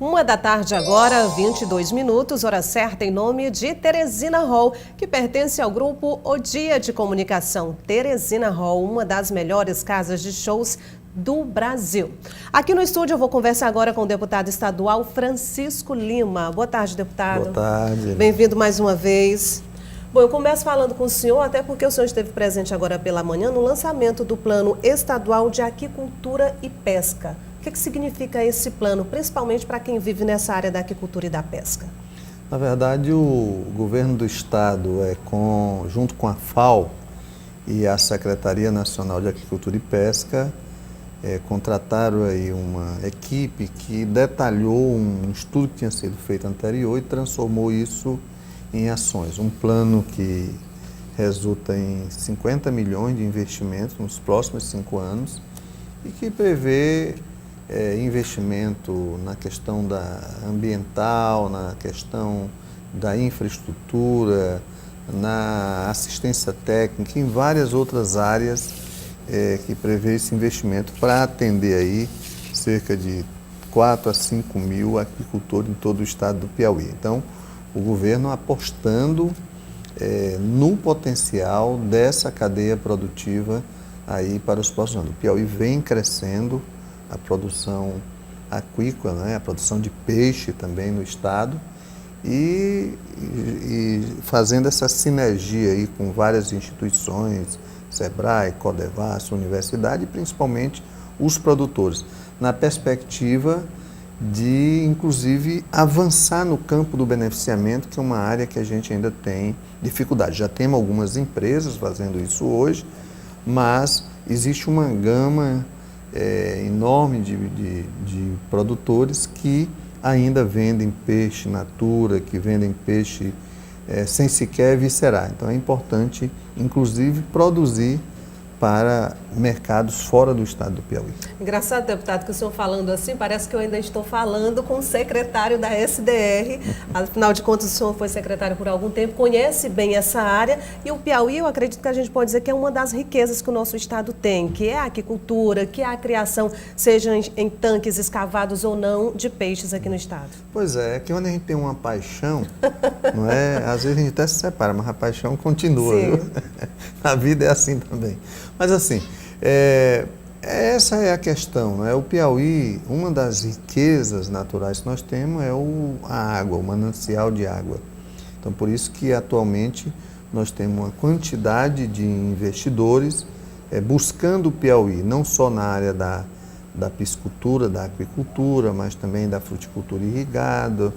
1 da tarde agora, 22 minutos, hora certa, em nome de Teresina Hall, que pertence ao grupo O Dia de Comunicação. Teresina Hall, uma das melhores casas de shows do Brasil. Aqui no estúdio eu vou conversar agora com o deputado estadual Francisco Lima. Boa tarde, deputado. Boa tarde. Bem-vindo mais uma vez. Bom, eu começo falando com o senhor, até porque o senhor esteve presente agora pela manhã no lançamento do Plano Estadual de Aquicultura e Pesca. O que significa esse plano, principalmente para quem vive nessa área da aquicultura e da pesca? Na verdade, o governo do estado, junto com a FAO e a Secretaria Nacional de Aquicultura e Pesca, contrataram aí uma equipe que detalhou um estudo que tinha sido feito anterior e transformou isso em ações. Um plano que resulta em 50 milhões de investimentos nos próximos 5 anos e que prevê investimento na questão ambiental, na questão da infraestrutura, na assistência técnica, em várias outras áreas que prevê esse investimento para atender aí cerca de 4 a 5 mil aquicultores em todo o estado do Piauí. Então, o governo apostando no potencial dessa cadeia produtiva aí para os próximos anos. O Piauí vem crescendo a produção aquícola, né, a produção de peixe também no estado e fazendo essa sinergia aí com várias instituições, SEBRAE, CODEVAS, universidade e principalmente os produtores, na perspectiva de, inclusive, avançar no campo do beneficiamento, que é uma área que a gente ainda tem dificuldade. Já temos algumas empresas fazendo isso hoje, mas existe uma gama enorme de produtores que ainda vendem peixe natura, que vendem peixe sem sequer viscerar. Então é importante, inclusive, produzir para mercados fora do estado do Piauí. Engraçado, deputado, que o senhor falando assim, parece que eu ainda estou falando com o secretário da SDR. Afinal de contas, o senhor foi secretário por algum tempo, conhece bem essa área. E o Piauí, eu acredito que a gente pode dizer que é uma das riquezas que o nosso estado tem, que é a aquicultura, que é a criação, seja em tanques escavados ou não, de peixes aqui no estado. Pois é, que onde a gente tem uma paixão, não é? Às vezes a gente até se separa, mas a paixão continua, viu? A vida é assim também. Mas assim, essa é a questão, né? O Piauí, uma das riquezas naturais que nós temos é a água, o manancial de água. Então, por isso que atualmente nós temos uma quantidade de investidores buscando o Piauí, não só na área da piscicultura, da aquicultura, mas também da fruticultura irrigada,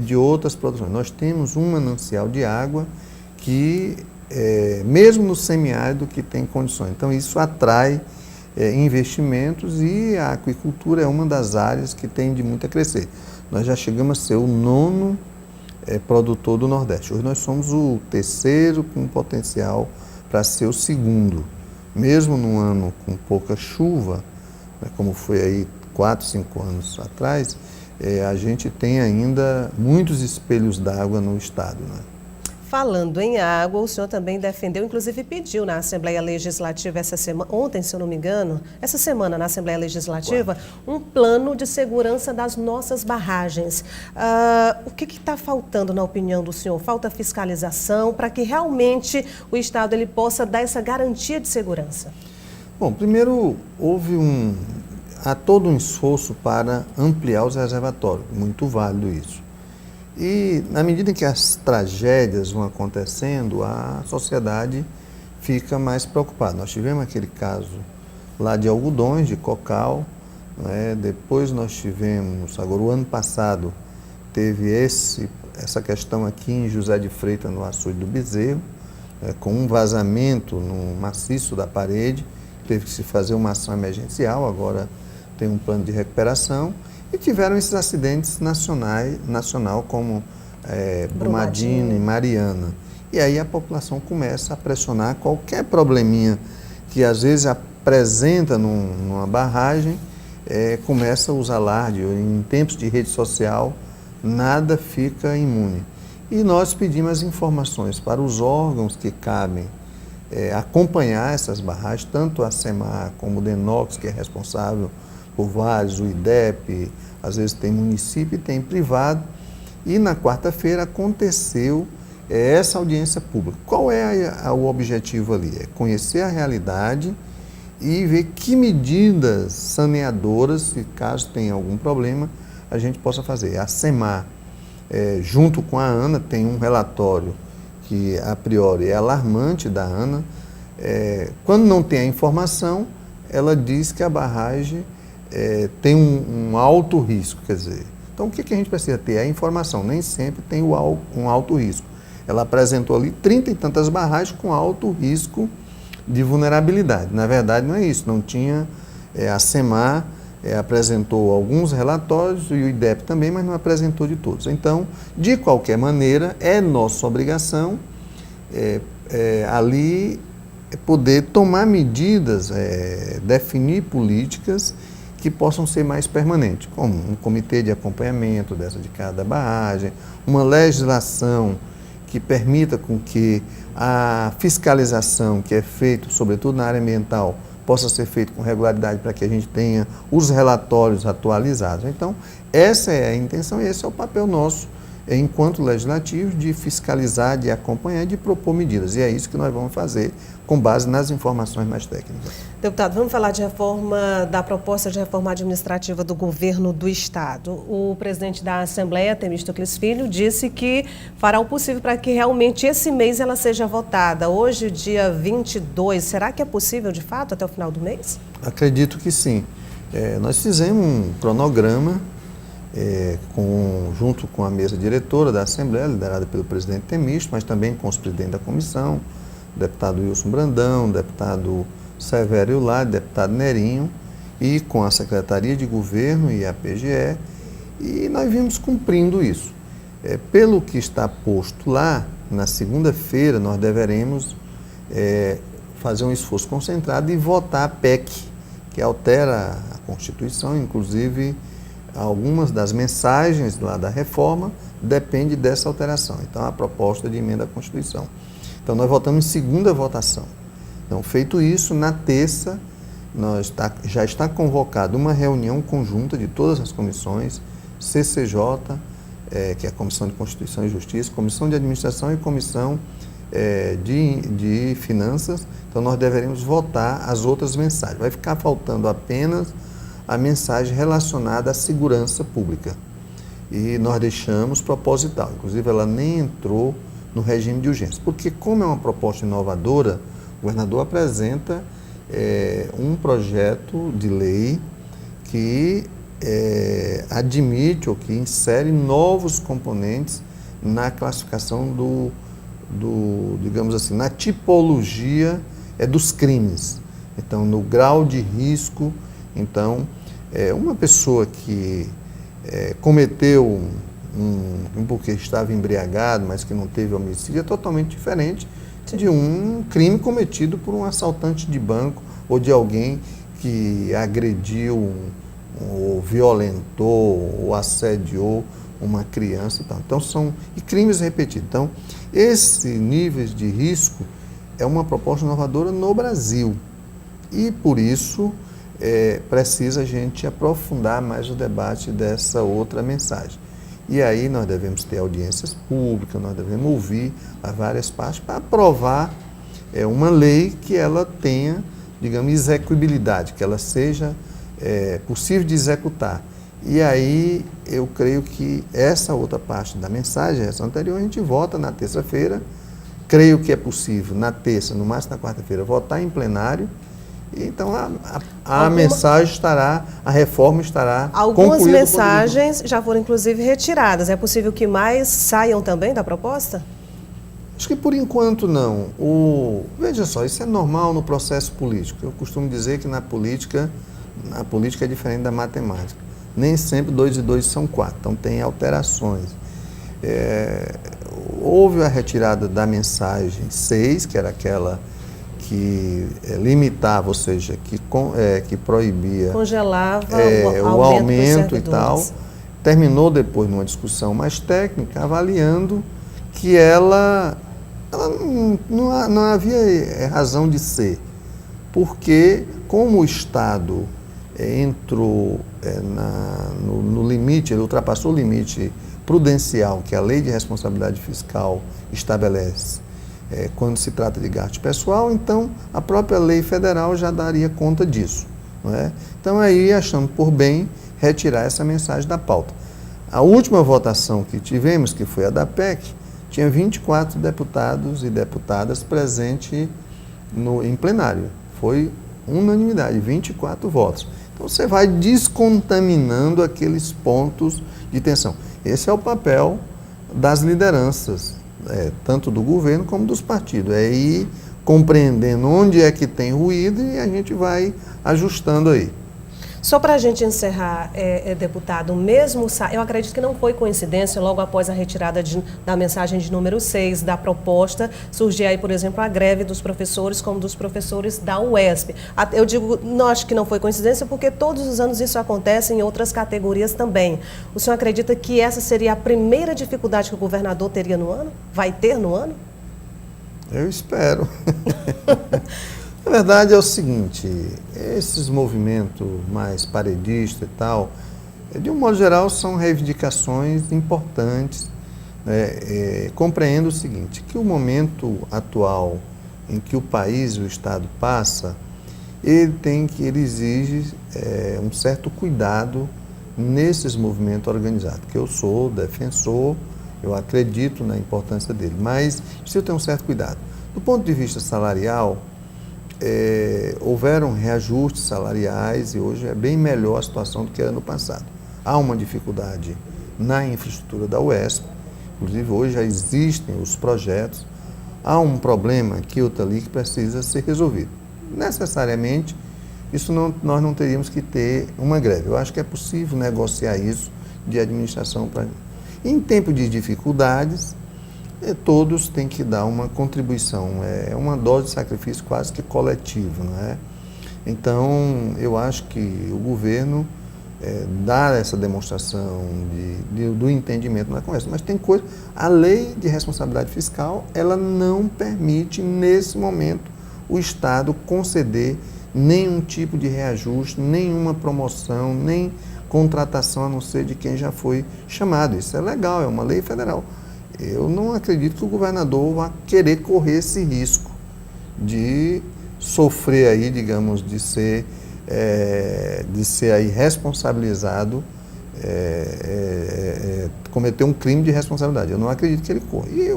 de outras produções. Nós temos um manancial de água que mesmo no semiárido, que tem condições. Então, isso atrai investimentos e a aquicultura é uma das áreas que tende muito a crescer. Nós já chegamos a ser o 9º produtor do Nordeste. Hoje nós somos o 3º com potencial para ser o 2º. Mesmo num ano com pouca chuva, como foi aí 4, 5 anos atrás, a gente tem ainda muitos espelhos d'água no estado, né? Falando em água, o senhor também defendeu, inclusive pediu na Assembleia Legislativa essa semana, ontem, se eu não me engano, essa semana na Assembleia Legislativa, um plano de segurança das nossas barragens. O que está faltando, na opinião do senhor? Falta fiscalização para que realmente o Estado ele possa dar essa garantia de segurança? Bom, primeiro há todo um esforço para ampliar os reservatórios, muito válido isso. E, na medida em que as tragédias vão acontecendo, a sociedade fica mais preocupada. Nós tivemos aquele caso lá de algodões, de cocal, depois nós tivemos, agora o ano passado, teve essa questão aqui em José de Freitas, no açude do Bezerro, com um vazamento no maciço da parede, teve que se fazer uma ação emergencial, agora tem um plano de recuperação. E tiveram esses acidentes nacional como Brumadinho e Mariana. E aí a população começa a pressionar qualquer probleminha que às vezes apresenta numa barragem, começa os alardes. Em tempos de rede social, nada fica imune. E nós pedimos as informações para os órgãos que cabem acompanhar essas barragens, tanto a SEMAR como o DENOX, que é responsável por vários, o IDEP, às vezes tem município e tem privado. E na quarta-feira aconteceu essa audiência pública. Qual é o objetivo ali? É conhecer a realidade e ver que medidas saneadoras, se caso tenha algum problema, a gente possa fazer. A SEMAR, junto com a ANA, tem um relatório que, a priori, é alarmante da ANA. Quando não tem a informação, ela diz que a barragem tem um alto risco, quer dizer. Então, o que a gente precisa ter? A informação, nem sempre tem um alto risco. Ela apresentou ali 30 e tantas barragens com alto risco de vulnerabilidade. Na verdade, não é isso, não tinha. A SEMAR apresentou alguns relatórios, e o IDEP também, mas não apresentou de todos. Então, de qualquer maneira, é nossa obrigação ali poder tomar medidas, definir políticas que possam ser mais permanentes, como um comitê de acompanhamento de cada barragem, uma legislação que permita com que a fiscalização que é feita, sobretudo na área ambiental, possa ser feita com regularidade para que a gente tenha os relatórios atualizados. Então, essa é a intenção e esse é o papel nosso, enquanto legislativo, de fiscalizar, de acompanhar, de propor medidas. E é isso que nós vamos fazer com base nas informações mais técnicas. Deputado, vamos falar da proposta de reforma administrativa do governo do Estado. O presidente da Assembleia, Temístocles Filho, disse que fará o possível para que realmente esse mês ela seja votada. Hoje, dia 22, será que é possível, de fato, até o final do mês? Acredito que sim. Nós fizemos um cronograma junto com a mesa diretora da Assembleia, liderada pelo presidente Temístocles, mas também com os presidentes da comissão, o deputado Wilson Brandão, o deputado Severo Lade, deputado Nerinho, e com a Secretaria de Governo e a PGE, e nós vimos cumprindo isso. Pelo que está posto lá, na segunda-feira nós deveremos fazer um esforço concentrado e votar a PEC, que altera a Constituição, inclusive algumas das mensagens lá da reforma dependem dessa alteração. Então, a proposta de emenda à Constituição. Então, nós votamos em segunda votação. Então, feito isso, na terça, já está convocada uma reunião conjunta de todas as comissões, CCJ, que é a Comissão de Constituição e Justiça, Comissão de Administração e Comissão de Finanças. Então, nós deveremos votar as outras mensagens. Vai ficar faltando apenas a mensagem relacionada à segurança pública. E nós deixamos proposital. Inclusive, ela nem entrou no regime de urgência. Porque, como é uma proposta inovadora, o governador apresenta um projeto de lei que admite ou que insere novos componentes na classificação digamos assim, na tipologia dos crimes. Então, no grau de risco. Então, uma pessoa que cometeu porque estava embriagado, mas que não teve homicídio, é totalmente diferente de um crime cometido por um assaltante de banco ou de alguém que agrediu, ou violentou, ou assediou uma criança e tal. Então, são crimes repetidos. Então, esse nível de risco é uma proposta inovadora no Brasil. E, por isso, precisa a gente aprofundar mais o debate dessa outra mensagem. E aí nós devemos ter audiências públicas, nós devemos ouvir as várias partes para aprovar uma lei que ela tenha, digamos, execuibilidade, que ela seja possível de executar. E aí eu creio que essa outra parte da mensagem, essa anterior, a gente vota na terça-feira. Creio que é possível na terça, no máximo na quarta-feira, votar em plenário. Então, a mensagem estará, a reforma estará concluída. Algumas mensagens já foram, inclusive, retiradas. É possível que mais saiam também da proposta? Acho que, por enquanto, não. Veja só, isso é normal no processo político. Eu costumo dizer que na política é diferente da matemática. Nem sempre 2 e 2 são 4, então tem alterações. Houve a retirada da mensagem 6, que era aquela que limitava, ou seja, que proibia, congelava o aumento e tal. Terminou depois numa discussão mais técnica, avaliando que ela não havia razão de ser, porque como o Estado entrou no limite, ele ultrapassou o limite prudencial que a Lei de Responsabilidade Fiscal estabelece quando se trata de gasto pessoal, então a própria lei federal já daria conta disso. Não é? Então aí achamos por bem retirar essa mensagem da pauta. A última votação que tivemos, que foi a da PEC, tinha 24 deputados e deputadas presentes em plenário. Foi unanimidade, 24 votos. Então você vai descontaminando aqueles pontos de tensão. Esse é o papel das lideranças, tanto do governo como dos partidos. É ir compreendendo onde é que tem ruído e a gente vai ajustando aí. Só para a gente encerrar, deputado, mesmo eu acredito que não foi coincidência, logo após a retirada da mensagem de número 6 da proposta, surgir aí, por exemplo, a greve dos professores, como dos professores da UESP. Eu digo, não acho que não foi coincidência, porque todos os anos isso acontece em outras categorias também. O senhor acredita que essa seria a primeira dificuldade que o governador teria no ano? Vai ter no ano? Eu espero. Na verdade é o seguinte, esses movimentos mais paredistas e tal, de um modo geral são reivindicações importantes. Compreendo o seguinte, que o momento atual em que o país e o Estado passa, ele exige um certo cuidado nesses movimentos organizados, que eu sou defensor, eu acredito na importância dele, mas precisa ter um certo cuidado. Do ponto de vista salarial, houveram reajustes salariais e hoje é bem melhor a situação do que era no passado. Há uma dificuldade na infraestrutura da UESP, inclusive hoje já existem os projetos, há um problema aqui ou ali que precisa ser resolvido. Necessariamente, nós não teríamos que ter uma greve. Eu acho que é possível negociar isso de administração para... Em tempo de dificuldades, todos têm que dar uma contribuição, é uma dose de sacrifício quase que coletivo, não é? Então, eu acho que o governo dá essa demonstração do entendimento na conversa, mas tem coisa, a lei de responsabilidade fiscal, ela não permite, nesse momento, o Estado conceder nenhum tipo de reajuste, nenhuma promoção, nem contratação, a não ser de quem já foi chamado. Isso é legal, é uma lei federal. Eu não acredito que o governador vá querer correr esse risco de sofrer aí, digamos, de ser aí responsabilizado, cometer um crime de responsabilidade. Eu não acredito que ele corra. E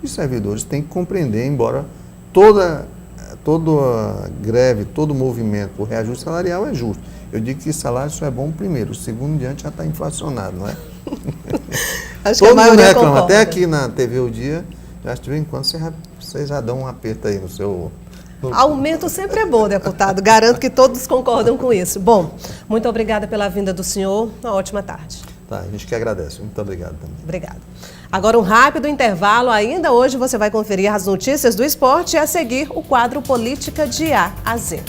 os servidores têm que compreender, embora toda greve, todo movimento por reajuste salarial é justo. Eu digo que salário só é bom primeiro, o segundo em diante já está inflacionado, não é? Acho que todo a maioria mundo reclama, concorda. até aqui na TV O Dia, já de vez em quando vocês já dão um aperto aí no seu... Aumento sempre é bom, deputado. Garanto que todos concordam com isso. Bom, muito obrigada pela vinda do senhor. Uma ótima tarde. Tá, a gente que agradece. Muito obrigado também. Obrigada. Agora um rápido intervalo. Ainda hoje você vai conferir as notícias do esporte e a seguir o quadro Política de A a Z.